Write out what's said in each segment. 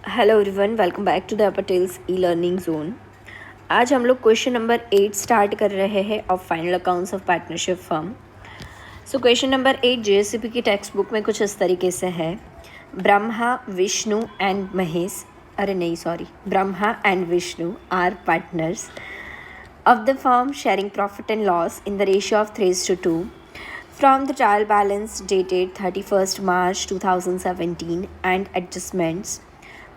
Hello everyone, welcome back to the Patels e learning zone. आज हम लोग क्वेश्चन नंबर 8 स्टार्ट कर रहे हैं of final accounts of partnership firm. So question number 8 JSCP की text book में कुछ इस तरीके से है। Brahma Vishnu and Mahesh Brahma and Vishnu are partners of the firm sharing profit and loss in the ratio of 3:2 from the trial balance dated 31st March 2017 and adjustments.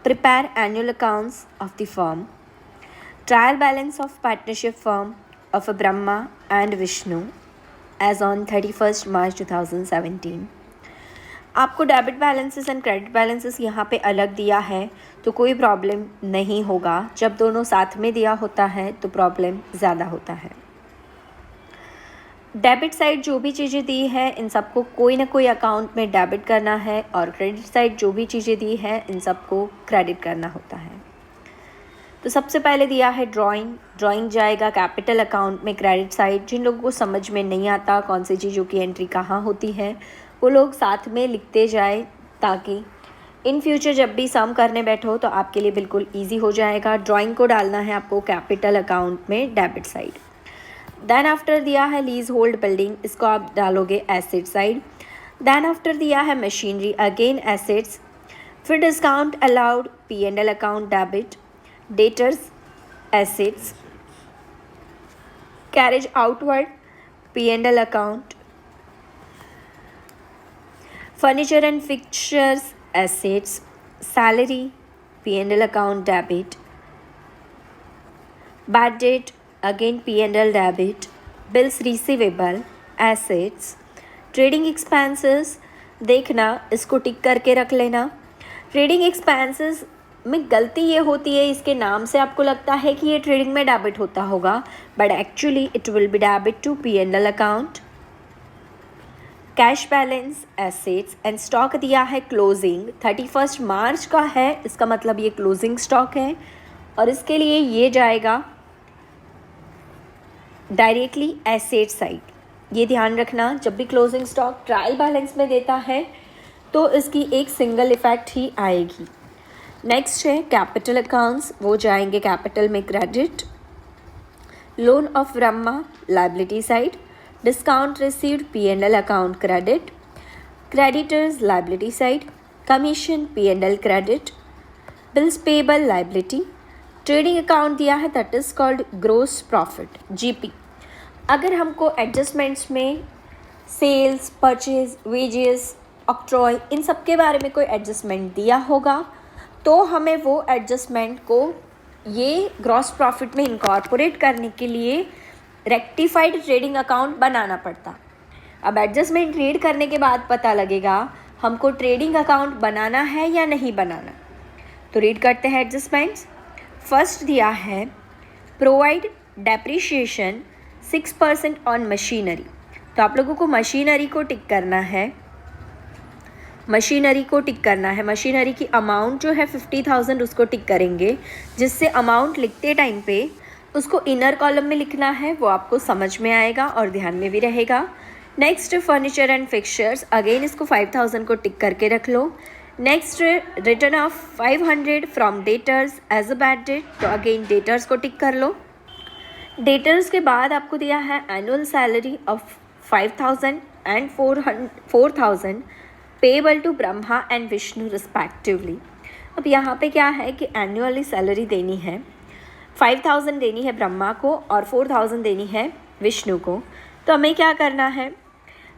Prepare annual accounts of the firm. Trial balance of partnership firm of a Brahma and Vishnu as on 31st March 2017. आपको debit balances and credit balances यहाँ पे अलग दिया है तो कोई problem नहीं होगा। जब दोनों साथ में दिया होता है तो प्रॉब्लम ज़्यादा होता है। डेबिट साइड जो भी चीज़ें दी है इन सबको कोई ना कोई अकाउंट में डेबिट करना है और क्रेडिट साइड जो भी चीज़ें दी है इन सबको क्रेडिट करना होता है। तो सबसे पहले दिया है ड्राइंग जाएगा कैपिटल अकाउंट में क्रेडिट साइड। जिन लोगों को समझ में नहीं आता कौन सी चीज़ों की एंट्री कहाँ होती है वो लोग साथ में लिखते जाए ताकि इन फ्यूचर जब भी सम करने बैठो तो आपके लिए बिल्कुल इजी हो जाएगा। ड्राइंग को डालना है आपको कैपिटल अकाउंट में डेबिट साइड। देन आफ्टर दिया है लीज होल्ड बिल्डिंग, इसको आप डालोगे एसेट साइड। देन आफ्टर दिया है मशीनरी, अगेन एसेट्स। फिर discount allowed P&L account debit, debtors assets, carriage outward P&L account, furniture and fixtures assets, salary P&L account debit, bad debt again P&L debit, bills receivable assets, trading expenses देखना, इसको टिक करके रख लेना। Trading expenses में गलती ये होती है, इसके नाम से आपको लगता है कि ये ट्रेडिंग में डेबिट होता होगा but actually it will be debit to P&L account. Cash balance assets and stock दिया है क्लोजिंग 31 मार्च का है, इसका मतलब ये क्लोजिंग स्टॉक है और इसके लिए ये जाएगा डायरेक्टली एसेट साइड। ये ध्यान रखना, जब भी क्लोजिंग स्टॉक ट्रायल बैलेंस में देता है तो इसकी एक सिंगल इफेक्ट ही आएगी। नेक्स्ट है कैपिटल अकाउंट्स, वो जाएंगे कैपिटल में credit. Loan of Brahma liability side, discount received P&L account credit, creditors liability side, commission P&L credit, bills payable liability. Trading account दिया है that is called gross profit GP। अगर हमको adjustments में sales, purchase, wages, octroi इन सब के बारे में कोई एडजस्टमेंट दिया होगा तो हमें वो एडजस्टमेंट को ये ग्रॉस प्रॉफिट में इनकॉर्पोरेट करने के लिए रेक्टिफाइड ट्रेडिंग अकाउंट बनाना पड़ता। अब एडजस्टमेंट रीड करने के बाद पता लगेगा हमको ट्रेडिंग अकाउंट बनाना है या नहीं बनाना। तो रीड करते हैं एडजस्टमेंट्स। फर्स्ट दिया है प्रोवाइड डेप्रिशिएशन 6% ऑन मशीनरी। तो आप लोगों को मशीनरी को टिक करना है, मशीनरी की अमाउंट जो है 50,000 उसको टिक करेंगे, जिससे अमाउंट लिखते टाइम पे उसको इनर कॉलम में लिखना है, वो आपको समझ में आएगा और ध्यान में भी रहेगा। Next furniture and fixtures, again इसको 5,000 को टिक करके रख लो। Next return of 500 from debtors as a bad debt, तो अगेन डेटर्स को टिक कर लो। डेटर्स के बाद आपको दिया है annual salary of 5,000 and 4,000 payable to Brahma and Vishnu respectively. अब यहाँ पे क्या है कि एनुअली सैलरी देनी है, 5,000 देनी है ब्रह्मा को और 4,000 देनी है विष्णु को। तो हमें क्या करना है,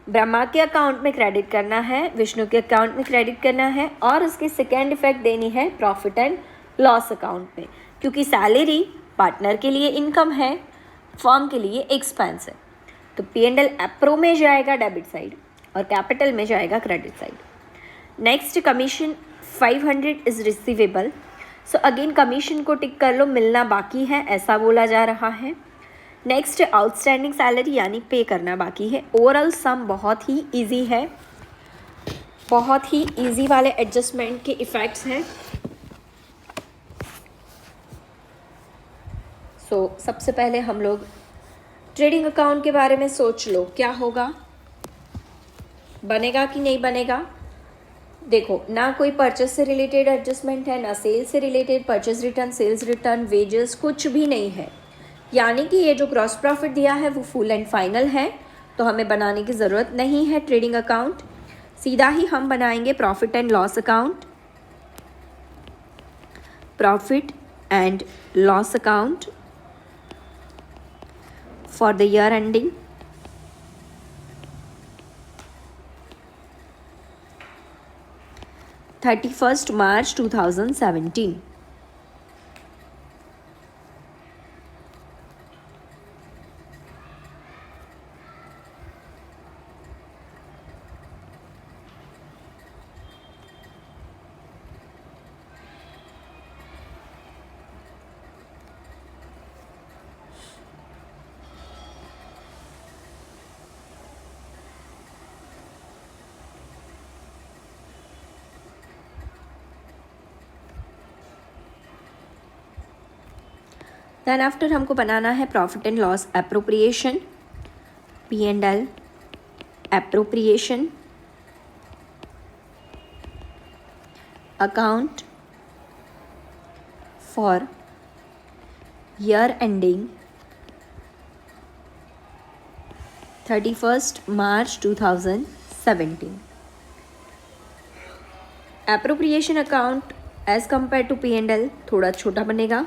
ब्रह्मा के अकाउंट में क्रेडिट करना है, विष्णु के अकाउंट में क्रेडिट करना है और उसकी सेकेंड इफेक्ट देनी है प्रॉफिट एंड लॉस अकाउंट में, क्योंकि सैलरी पार्टनर के लिए इनकम है, फर्म के लिए एक्सपेंस है। तो P&L एप्रो में जाएगा डेबिट साइड और कैपिटल में जाएगा credit side. Next commission 500 is receivable, so again commission को टिक कर लो, मिलना बाकी है ऐसा बोला जा रहा है। नेक्स्ट आउटस्टैंडिंग सैलरी यानी पे करना बाकी है। ओवरऑल सम बहुत ही इजी है, बहुत ही इजी वाले एडजस्टमेंट के इफ़ेक्ट्स हैं। सबसे पहले हम लोग ट्रेडिंग अकाउंट के बारे में सोच लो, क्या होगा, बनेगा कि नहीं बनेगा। देखो, ना कोई परचेस से रिलेटेड एडजस्टमेंट है, ना सेल्स से related, purchase return, sales return, wages कुछ भी नहीं है। यानी कि ये जो ग्रॉस प्रॉफिट दिया है वो फुल एंड फाइनल है, तो हमें बनाने की ज़रूरत नहीं है ट्रेडिंग अकाउंट। सीधा ही हम बनाएंगे profit and loss account. Profit and loss account for the year ending 31st March 2017। Then after हमको बनाना है profit and loss appropriation, P&L appropriation account for year ending 31st March 2017। Appropriation account as compare to P&L थोड़ा छोटा बनेगा।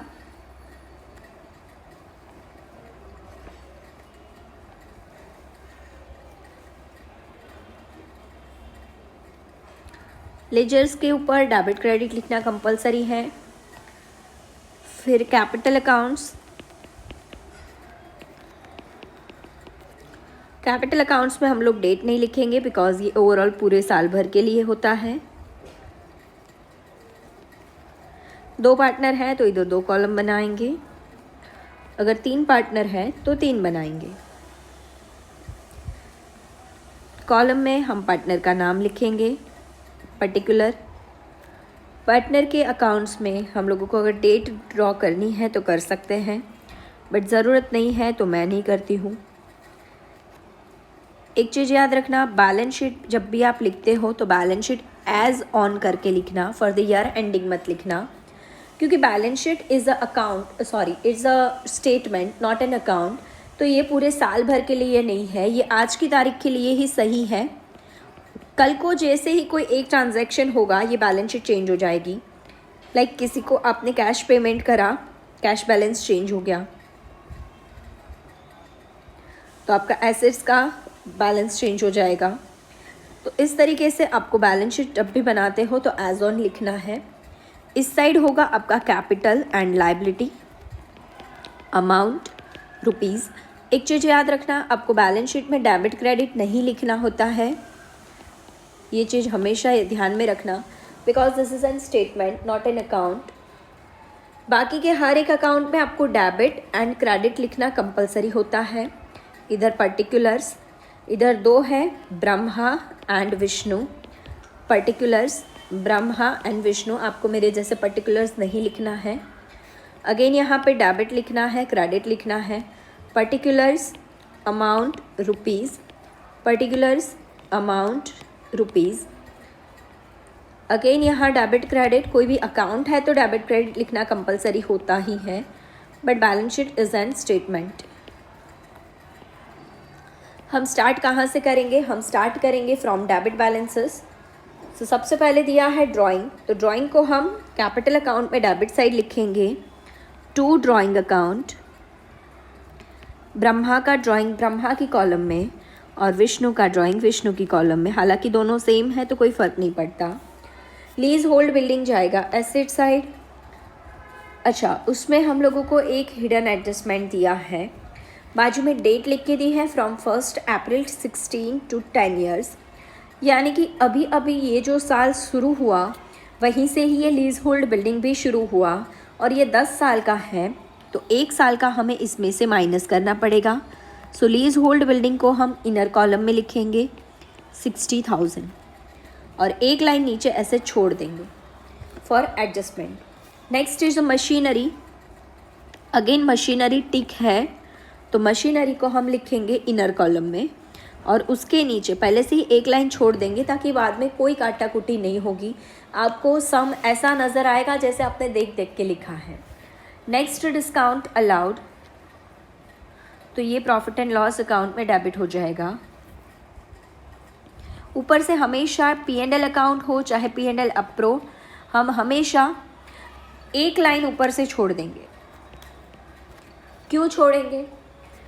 Ledgers के ऊपर debit credit लिखना compulsory है। फिर कैपिटल अकाउंट्स, कैपिटल अकाउंट्स में हम लोग डेट नहीं लिखेंगे बिकॉज ये ओवरऑल पूरे साल भर के लिए होता है। 2 पार्टनर हैं तो इधर 2 कॉलम बनाएंगे, अगर 3 पार्टनर हैं तो 3 बनाएंगे। कॉलम में हम पार्टनर का नाम लिखेंगे, पर्टिकुलर। पार्टनर के अकाउंट्स में हम लोगों को अगर डेट ड्रॉ करनी है तो कर सकते हैं, बट ज़रूरत नहीं है तो मैं नहीं करती हूँ। एक चीज़ याद रखना, बैलेंस शीट जब भी आप लिखते हो तो बैलेंस शीट एज ऑन करके लिखना, फॉर द ईयर एंडिंग मत लिखना, क्योंकि balance sheet is is a statement not an account. तो ये पूरे साल भर के लिए नहीं है, ये आज की तारीख के लिए ही सही है। कल को जैसे ही कोई एक ट्रांजैक्शन होगा ये बैलेंस शीट चेंज हो जाएगी। लाइक किसी को आपने कैश पेमेंट करा, कैश बैलेंस चेंज हो गया तो आपका एसेट्स का बैलेंस चेंज हो जाएगा। तो इस तरीके से आपको बैलेंस शीट जब भी बनाते हो तो एज ऑन लिखना है। इस साइड होगा आपका capital and liability, amount rupees. एक चीज़ याद रखना, आपको बैलेंस शीट में डेबिट क्रेडिट नहीं लिखना होता है, ये चीज़ हमेशा ध्यान में रखना, because this is an statement not an account. बाकी के हर एक अकाउंट में आपको डेबिट एंड क्रेडिट लिखना कंपलसरी होता है। इधर पर्टिकुलर्स, इधर 2 है Brahma and Vishnu. Particulars Brahma and Vishnu, आपको मेरे जैसे पर्टिकुलर्स नहीं लिखना है। अगेन यहाँ पे डेबिट लिखना है, क्रेडिट लिखना है। Particulars amount rupees, particulars amount rupees. Again यहाँ डेबिट क्रेडिट, कोई भी अकाउंट है तो डेबिट क्रेडिट लिखना कंपलसरी होता ही है, but balance sheet is an statement. हम स्टार्ट कहाँ से करेंगे? हम स्टार्ट करेंगे फ्रॉम डेबिट बैलेंसेस। तो सबसे पहले दिया है ड्राइंग, तो ड्राइंग को हम कैपिटल अकाउंट में डेबिट साइड लिखेंगे, टू ड्राइंग अकाउंट। ब्रह्मा का ड्राइंग ब्रह्मा की कॉलम में और विष्णु का ड्राइंग विष्णु की कॉलम में, हालांकि दोनों सेम है तो कोई फ़र्क नहीं पड़ता। लीज होल्ड बिल्डिंग जाएगा एसेट साइड। अच्छा, उसमें हम लोगों को एक हिडन एडजस्टमेंट दिया है, बाजू में डेट लिख के दी है फ्रॉम 1 अप्रैल 16 to 10 ईयर्स, यानी कि अभी अभी ये जो साल शुरू हुआ वहीं से ही ये लीज होल्ड बिल्डिंग भी शुरू हुआ और ये 10 साल का है, तो 1 साल का हमें इसमें से माइनस करना पड़ेगा। सो लीज होल्ड बिल्डिंग को हम इनर कॉलम में लिखेंगे 60,000 और एक लाइन नीचे ऐसे छोड़ देंगे for adjustment. Next is machinery. Again machinery tick है तो मशीनरी को हम लिखेंगे इनर कॉलम में, और उसके नीचे पहले से ही एक लाइन छोड़ देंगे ताकि बाद में कोई काटाकुटी नहीं होगी। आपको सम ऐसा नज़र आएगा जैसे आपने देख देख के लिखा है। नेक्स्ट डिस्काउंट अलाउड, तो ये प्रॉफिट एंड लॉस अकाउंट में डेबिट हो जाएगा। ऊपर से हमेशा P&L अकाउंट हो चाहे P&L अप्रो, हम हमेशा एक लाइन ऊपर से छोड़ देंगे। क्यों छोड़ेंगे?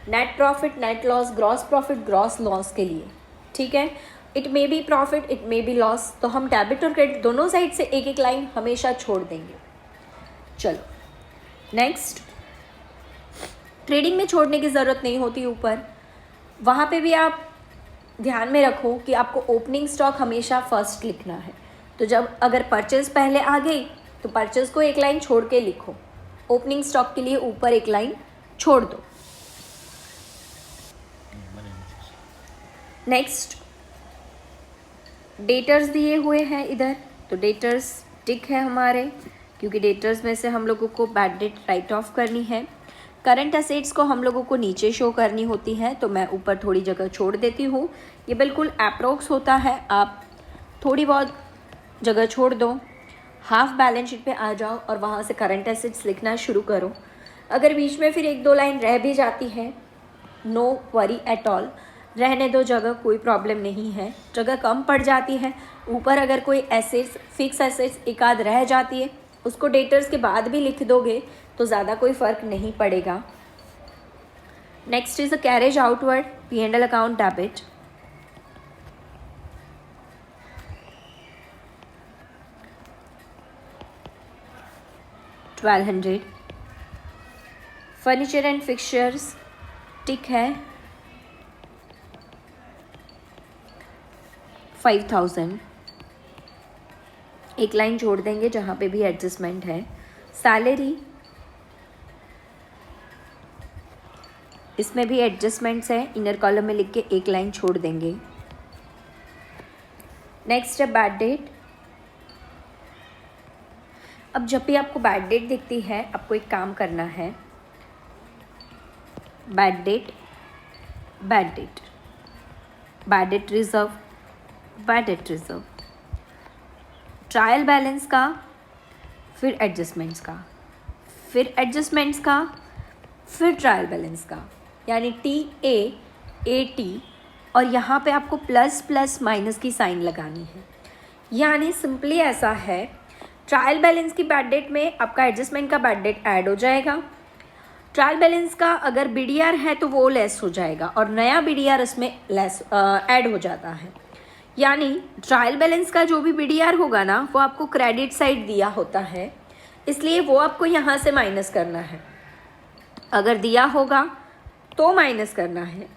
Net profit, net loss, gross profit, gross loss के लिए, ठीक है। It may be profit, it may be loss, तो हम डेबिट और क्रेडिट दोनों साइड से एक एक लाइन हमेशा छोड़ देंगे। चलो नेक्स्ट, ट्रेडिंग में छोड़ने की ज़रूरत नहीं होती ऊपर, वहाँ पे भी आप ध्यान में रखो कि आपको ओपनिंग स्टॉक हमेशा फर्स्ट लिखना है। तो जब अगर परचेज पहले आ गई तो परचेज को एक लाइन छोड़ के लिखो, ओपनिंग स्टॉक के लिए ऊपर एक लाइन छोड़ दो। नेक्स्ट, डेटर्स दिए हुए हैं इधर, तो डेटर्स टिक है हमारे, क्योंकि डेटर्स में से हम लोगों को बैड डेट राइट ऑफ करनी है। करंट असेट्स को हम लोगों को नीचे शो करनी होती है, तो मैं ऊपर थोड़ी जगह छोड़ देती हूँ। ये बिल्कुल अप्रोक्स होता है, आप थोड़ी बहुत जगह छोड़ दो, हाफ बैलेंस शीट पे आ जाओ और वहाँ से करंट एसेट्स लिखना शुरू करो। अगर बीच में फिर एक दो लाइन रह भी जाती है, नो वरी एट ऑल, रहने दो जगह, कोई प्रॉब्लम नहीं है। जगह कम पड़ जाती है, ऊपर अगर कोई एसेट्स, फिक्स एसेट्स एक आध रह जाती है, उसको डेटर्स के बाद भी लिख दोगे तो ज़्यादा कोई फ़र्क नहीं पड़ेगा। Next is a carriage outward, P&L account debit. $1200। Furniture and fixtures tick है, 5000, एक लाइन छोड़ देंगे जहाँ पे भी एडजस्टमेंट है। सैलरी, इसमें भी एडजस्टमेंट्स है, इनर कॉलम में लिख के एक लाइन छोड़ देंगे। नेक्स्ट है बैड डेट। अब जब भी आपको बैड डेट दिखती है, आपको एक काम करना है, bad debt, bad debt, bad debt reserve, bad debt reserve, trial balance का, फिर एडजस्टमेंट्स का, फिर एडजस्टमेंट्स का, फिर ट्रायल बैलेंस का, यानी TAAT, और यहाँ पे आपको प्लस प्लस माइनस की साइन लगानी है। यानी सिंपली ऐसा है, ट्रायल बैलेंस की बैड डेट में आपका एडजस्टमेंट का बैड डेट ऐड हो जाएगा। ट्रायल बैलेंस का अगर BDR है तो वो लेस हो जाएगा और नया BDR इसमें लेस ऐड हो जाता है। यानी ट्रायल बैलेंस का जो भी BDR होगा ना, वो आपको क्रेडिट साइड दिया होता है, इसलिए वो आपको यहाँ से माइनस करना है। अगर दिया होगा तो माइनस करना है,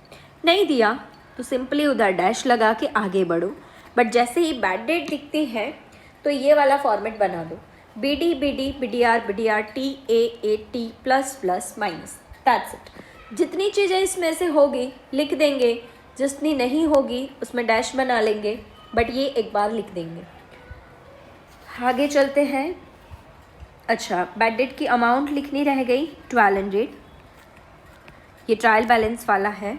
नहीं दिया तो सिंपली उधर डैश लगा के आगे बढ़ो। बट जैसे ही बैड डेट दिखती है तो ये वाला फॉर्मेट बना दो, BD BD BDR BDR TAAT plus plus minus, that's it. जितनी चीज़ें इसमें से होगी लिख देंगे, जितनी नहीं होगी उसमें डैश बना लेंगे, बट ये एक बार लिख देंगे। आगे चलते हैं। अच्छा, बैड डेट की अमाउंट लिखनी रह गई 1200, ये ट्रायल बैलेंस वाला है।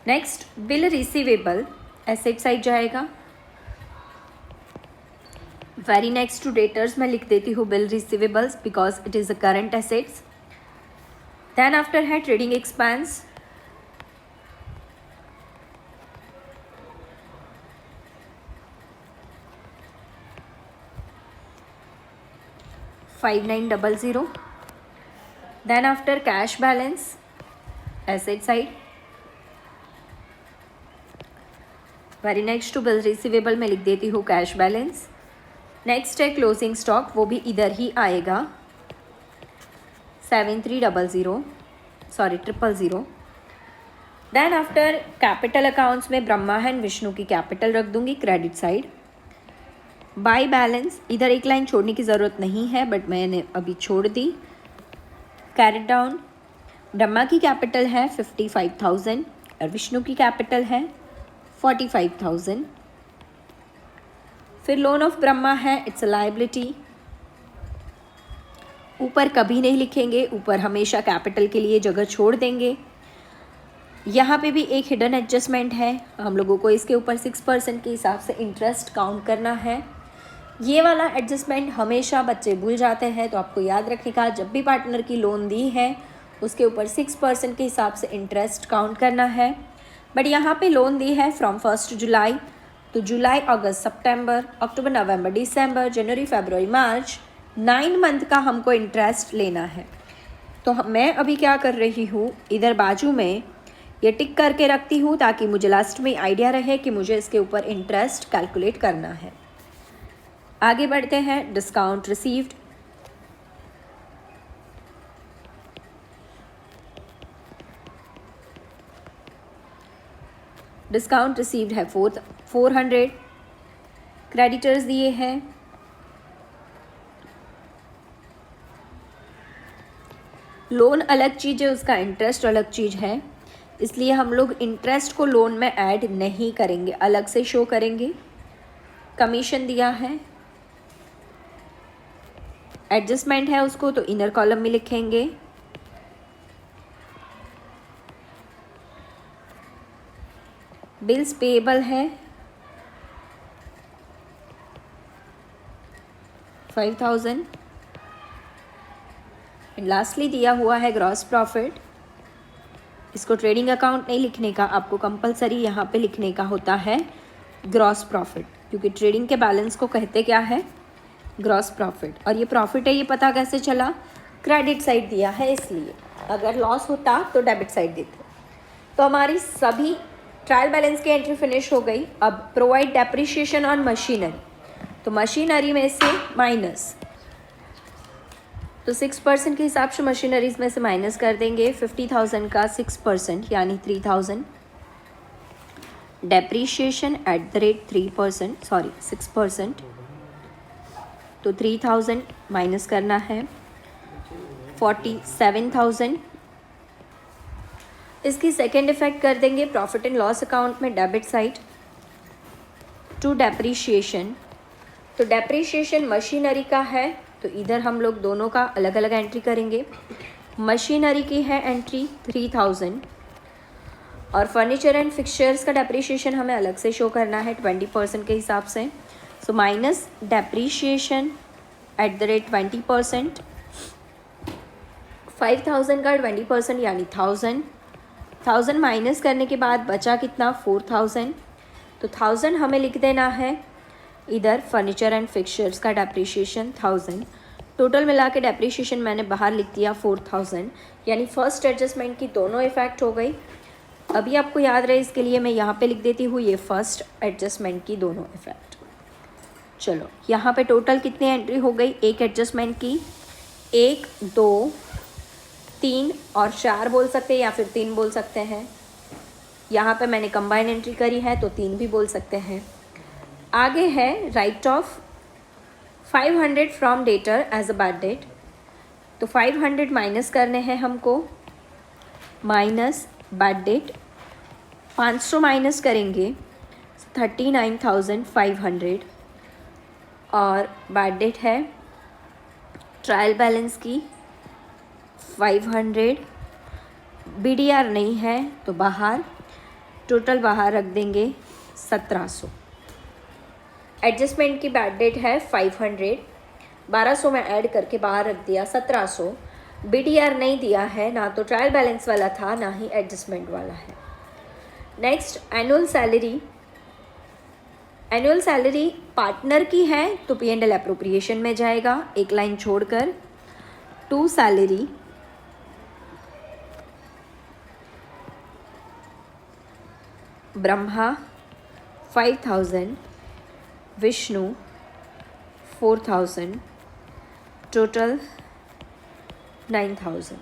Next, bill receivable, asset side जाएगा। वेरी नेक्स्ट टू डेटर्स मैं लिख देती हूँ bill receivables, because it is a current assets. Then after है trading expense, $5900। Then after cash balance, asset side. Very next to bill receivable मैं लिख देती हूँ कैश बैलेंस। नेक्स्ट है क्लोजिंग स्टॉक, वो भी इधर ही आएगा, 73000। देन आफ्टर कैपिटल अकाउंट्स में ब्रह्मा एंड विष्णु की कैपिटल रख दूंगी क्रेडिट साइड। बाय बैलेंस, इधर एक लाइन छोड़ने की ज़रूरत नहीं है बट मैंने अभी छोड़ दी। कैरेट डाउन, ब्रह्मा की कैपिटल है 55,000 और विष्णु की कैपिटल है 45,000। फिर लोन ऑफ ब्रह्मा है, इट्स अ लायबिलिटी, ऊपर कभी नहीं लिखेंगे, ऊपर हमेशा कैपिटल के लिए जगह छोड़ देंगे। यहाँ पे भी एक हिडन एडजस्टमेंट है, हम लोगों को इसके ऊपर 6% के हिसाब से इंटरेस्ट काउंट करना है। ये वाला एडजस्टमेंट हमेशा बच्चे भूल जाते हैं, तो आपको याद रखिएगा जब भी पार्टनर की लोन दी है उसके ऊपर 6% के हिसाब से इंटरेस्ट काउंट करना है। बट यहाँ पे लोन दी है फ्रॉम 1 जुलाई, तो जुलाई, अगस्त, सितंबर, अक्टूबर, नवंबर, दिसंबर, जनवरी, फरवरी, मार्च, 9 मंथ का हमको इंटरेस्ट लेना है। तो मैं अभी क्या कर रही हूँ, इधर बाजू में ये टिक करके रखती हूँ ताकि मुझे लास्ट में आइडिया रहे कि मुझे इसके ऊपर इंटरेस्ट कैलकुलेट करना है। आगे बढ़ते हैं। डिस्काउंट रिसीव्ड, डिस्काउंट रिसीव्ड है 400, क्रेडिटर्स दिए हैं, लोन अलग चीज़ है, उसका इंटरेस्ट अलग चीज़ है, इसलिए हम लोग इंटरेस्ट को लोन में ऐड नहीं करेंगे, अलग से शो करेंगे। कमीशन दिया है, एडजस्टमेंट है उसको तो इनर कॉलम में लिखेंगे। बिल्स पेएबल है 5000, एंड लास्टली दिया हुआ है ग्रॉस प्रॉफिट। इसको ट्रेडिंग अकाउंट नहीं लिखने का, आपको कंपलसरी यहाँ पे लिखने का होता है ग्रॉस प्रॉफिट, क्योंकि ट्रेडिंग के बैलेंस को कहते क्या है, ग्रॉस प्रॉफिट। और ये प्रॉफिट है, ये पता कैसे चला, क्रेडिट साइड दिया है इसलिए, अगर लॉस होता तो डेबिट साइड देते। तो हमारी सभी ट्रायल बैलेंस की एंट्री फिनिश हो गई। अब प्रोवाइड डेप्रिशिएशन ऑन मशीनरी, तो मशीनरी में से माइनस, तो 6% के हिसाब से मशीनरीज में से माइनस कर देंगे। 50,000 का 6% यानी 3,000। Depreciation at the rate 3%, sorry 6%, तो 3,000 माइनस करना है, 47,000। इसकी सेकेंड इफेक्ट कर देंगे प्रॉफिट एंड लॉस अकाउंट में, डेबिट साइड टू डेप्रीशिएशन। तो डेप्रीशिएशन मशीनरी का है, तो इधर हम लोग दोनों का अलग अलग एंट्री करेंगे। मशीनरी की है एंट्री 3,000, और फर्नीचर एंड फिक्चर्स का डेप्रीशिएशन हमें अलग से शो करना है 20% के हिसाब से। So minus depreciation at the rate 20%, 5,000 का 20% यानी 1,000 माइनस करने के बाद बचा कितना, 4,000। तो 1,000 हमें लिख देना है इधर फर्नीचर एंड फिक्चर्स का डेप्रीशिएशन 1,000। टोटल मिला के डेप्रीशिएशन मैंने बाहर लिख दिया 4,000, यानी फर्स्ट एडजस्टमेंट की दोनों इफेक्ट हो गई। अभी आपको याद रहे इसके लिए मैं यहाँ पे लिख देती हूँ ये फर्स्ट एडजस्टमेंट की दोनों इफेक्ट। चलो यहाँ पे टोटल कितनी एंट्री हो गई एक एडजस्टमेंट की, 1, 2, 3 और 4 बोल सकते हैं या फिर 3 बोल सकते हैं। यहाँ पे मैंने कंबाइन एंट्री करी है तो 3 भी बोल सकते हैं। आगे है write off 500 from debtor as a bad debt, तो 500 माइनस करने हैं हमको, माइनस बैड डेट 500 माइनस करेंगे 39,500, और बैड डेट है ट्रायल बैलेंस की 500, BDR नहीं है तो बाहर, टोटल बाहर रख देंगे 1,700। एडजस्टमेंट की बैड डेट है 500, 1,200 में ऐड करके बाहर रख दिया 1,700। BDR नहीं दिया है, ना तो ट्रायल बैलेंस वाला था ना ही एडजस्टमेंट वाला है। Next annual salary, annual salary partner की है तो P&L एप्रोप्रिएशन में जाएगा, एक लाइन छोड़कर। To salary, Brahma 5,000, Vishnu 4,000, total 9,000।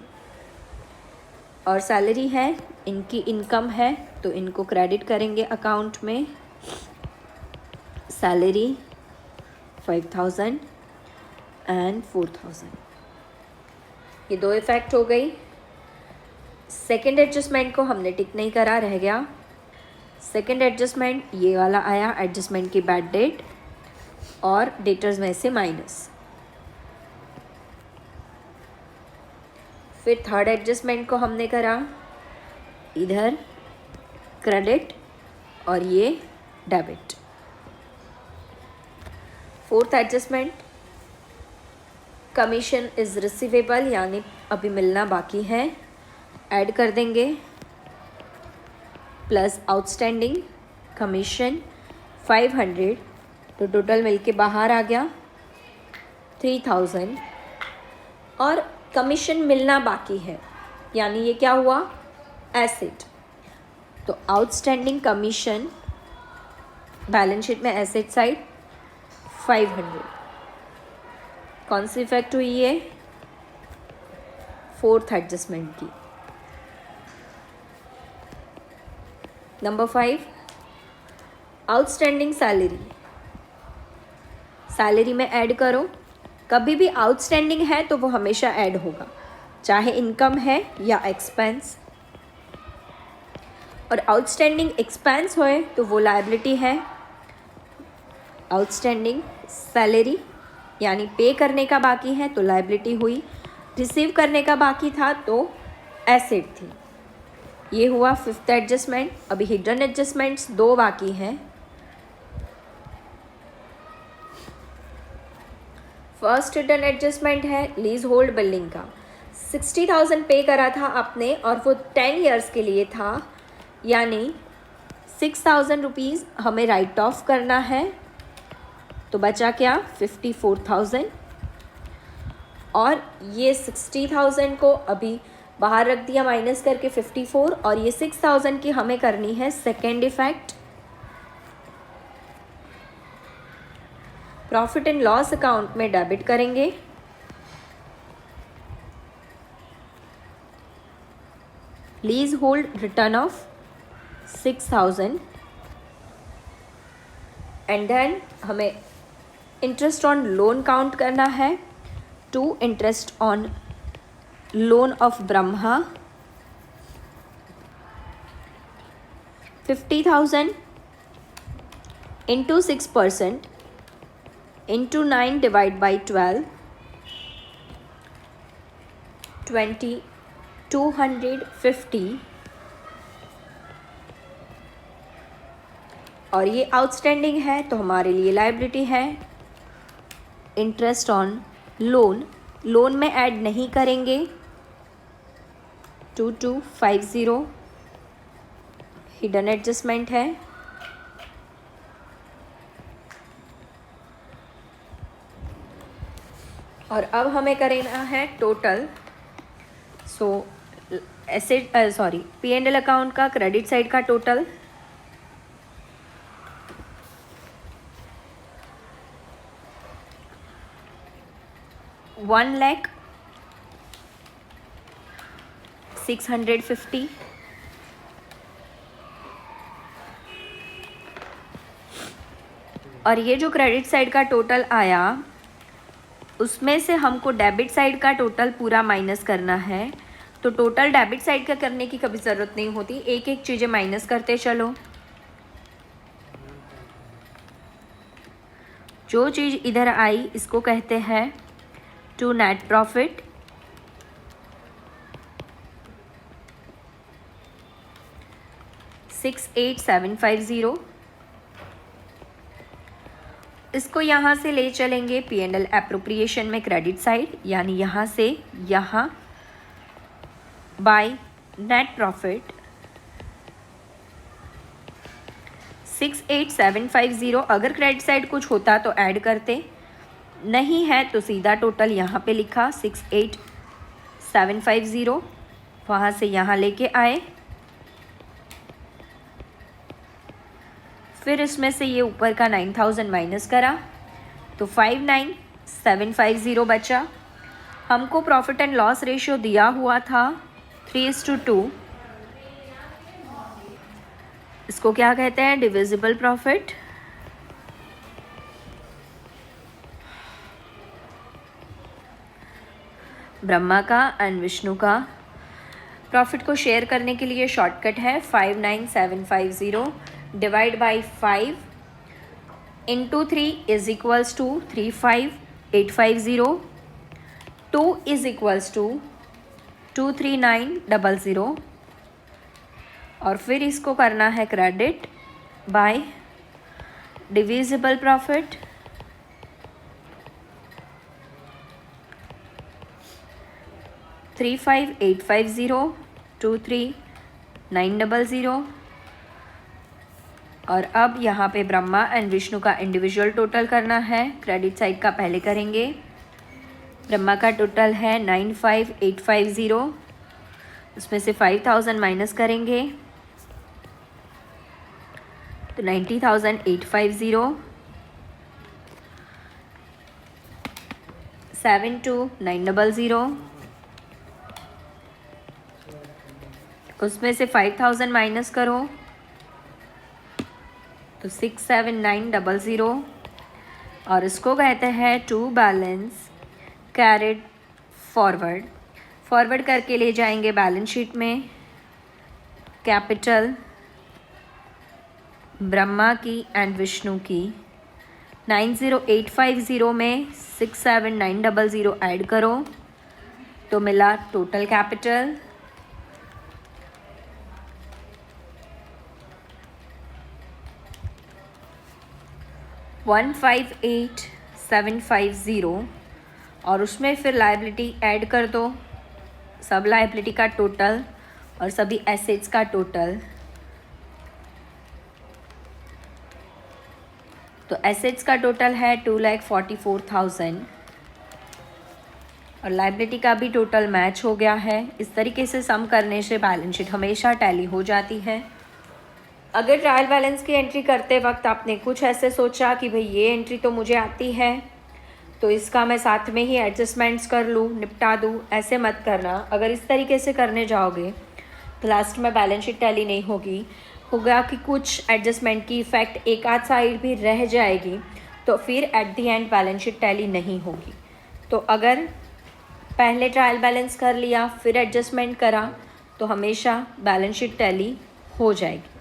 और सैलरी है, इनकी इनकम है तो इनको क्रेडिट करेंगे अकाउंट में। सैलरी 5,000 एंड 4,000, ये दो इफेक्ट हो गई। सेकेंड एडजस्टमेंट को हमने टिक नहीं करा, रह गया। सेकेंड एडजस्टमेंट ये वाला आया, एडजस्टमेंट की बैड डेट और डेटर्स में से माइनस। फिर थर्ड एडजस्टमेंट को हमने करा, इधर क्रेडिट और ये debit. Fourth adjustment, commission is receivable यानी अभी मिलना बाकी है, ऐड कर देंगे प्लस आउटस्टैंडिंग कमीशन 500, तो टोटल मिलके बाहर आ गया 3000। और कमीशन मिलना बाकी है यानी ये क्या हुआ, एसेट। तो आउटस्टैंडिंग कमीशन बैलेंस शीट में एसेट साइड 500। कौन सी इफेक्ट हुई है, फोर्थ एडजस्टमेंट की। Number 5, outstanding salary. सैलरी में ऐड करो, कभी भी आउटस्टैंडिंग है तो वो हमेशा ऐड होगा, चाहे इनकम है या एक्सपेंस। और आउटस्टैंडिंग एक्सपेंस होए तो वो लायबिलिटी है। आउटस्टैंडिंग सैलरी यानी पे करने का बाकी है तो लायबिलिटी हुई, रिसीव करने का बाकी था तो एसेट थी। ये हुआ फिफ्थ एडजस्टमेंट। अभी हिडन एडजस्टमेंट्स 2 बाकी हैं। फर्स्ट हिडन एडजस्टमेंट है लीज होल्ड बिल्डिंग का। 60,000 पे करा था आपने और वो 10 ईयर्स के लिए था, यानी 6,000 रुपीज़ हमें राइट ऑफ करना है। तो बचा क्या, 54,000। और ये 60,000 को अभी बाहर रख दिया माइनस करके 54, और ये 6,000 की हमें करनी है second effect. Profit and loss account में डेबिट करेंगे। Leasehold return of 6,000 and then हमें इंटरेस्ट ऑन लोन काउंट करना है। To interest on loan of Brahma 50,000 into 6% into 9 divide by 12 250। और ये आउटस्टैंडिंग है तो हमारे लिए लायबिलिटी है। इंटरेस्ट ऑन लोन, लोन में ऐड नहीं करेंगे। 2250 हिडन एडजस्टमेंट है। और अब हमें करना है टोटल। सो एसेट P&L अकाउंट का क्रेडिट साइड का टोटल 1,06,50। और ये जो क्रेडिट साइड का टोटल आया उसमें से हमको डेबिट साइड का टोटल पूरा माइनस करना है। तो टोटल डेबिट साइड का करने की कभी ज़रूरत नहीं होती, एक एक चीज़ें माइनस करते चलो। जो चीज़ इधर आई इसको कहते हैं टू नेट प्रॉफिट। $68,750 इसको यहाँ से ले चलेंगे P&L एप्रोप्रिएशन में क्रेडिट साइड, यानी यहाँ से यहाँ बाय नेट प्रॉफिट 68,750। अगर क्रेडिट साइड कुछ होता तो ऐड करते, नहीं है तो सीधा टोटल यहाँ पे लिखा 68,750, वहाँ से यहाँ लेके आए। फिर इसमें से ये ऊपर का 9,000 माइनस करा तो 59,750 बचा। हमको प्रॉफिट एंड लॉस रेशियो दिया हुआ था 3:2। इसको क्या कहते हैं, डिविजिबल प्रॉफिट। ब्रह्मा का एंड विष्णु का प्रॉफिट को शेयर करने के लिए शॉर्टकट है 59,750 divide by 5 into 3 is equals to 35,850। 2 is equals to 239,000। और फिर इसको करना है क्रेडिट बाय डिविजिबल प्रॉफिट, $35,850,23,900। और अब यहाँ पे ब्रह्मा एंड विष्णु का इंडिविजुअल टोटल करना है। क्रेडिट साइड का पहले करेंगे। ब्रह्मा का टोटल है 95,850, उसमें से 5,000 माइनस करेंगे तो 90,850, 72,900, उसमें से 5,000 माइनस करो तो 6,7,900। और इसको कहते हैं to balance carried forward. Forward करके ले जाएंगे बैलेंस शीट में। कैपिटल ब्रह्मा की एंड विष्णु की 90,850 में 6,7,900 ऐड करो तो मिला टोटल कैपिटल $158,750। और उसमें फिर लायबिलिटी ऐड कर दो, सब लायबिलिटी का टोटल और सभी एसेट्स का टोटल। तो एसेट्स का टोटल है 2,44,000 और लायबिलिटी का भी टोटल मैच हो गया है। इस तरीके से सम करने से बैलेंस शीट हमेशा टैली हो जाती है। अगर ट्रायल बैलेंस की एंट्री करते वक्त आपने कुछ ऐसे सोचा कि भाई ये एंट्री तो मुझे आती है तो इसका मैं साथ में ही एडजस्टमेंट्स कर लूँ, निपटा दूँ, ऐसे मत करना। अगर इस तरीके से करने जाओगे तो लास्ट में बैलेंस शीट टैली नहीं होगा कि कुछ एडजस्टमेंट की इफ़ेक्ट एक आध साइड भी रह जाएगी तो फिर at the and balance sheet tally नहीं होगी। तो अगर पहले ट्रायल बैलेंस कर लिया फिर एडजस्टमेंट करा तो हमेशा बैलेंस शीट टैली हो जाएगी।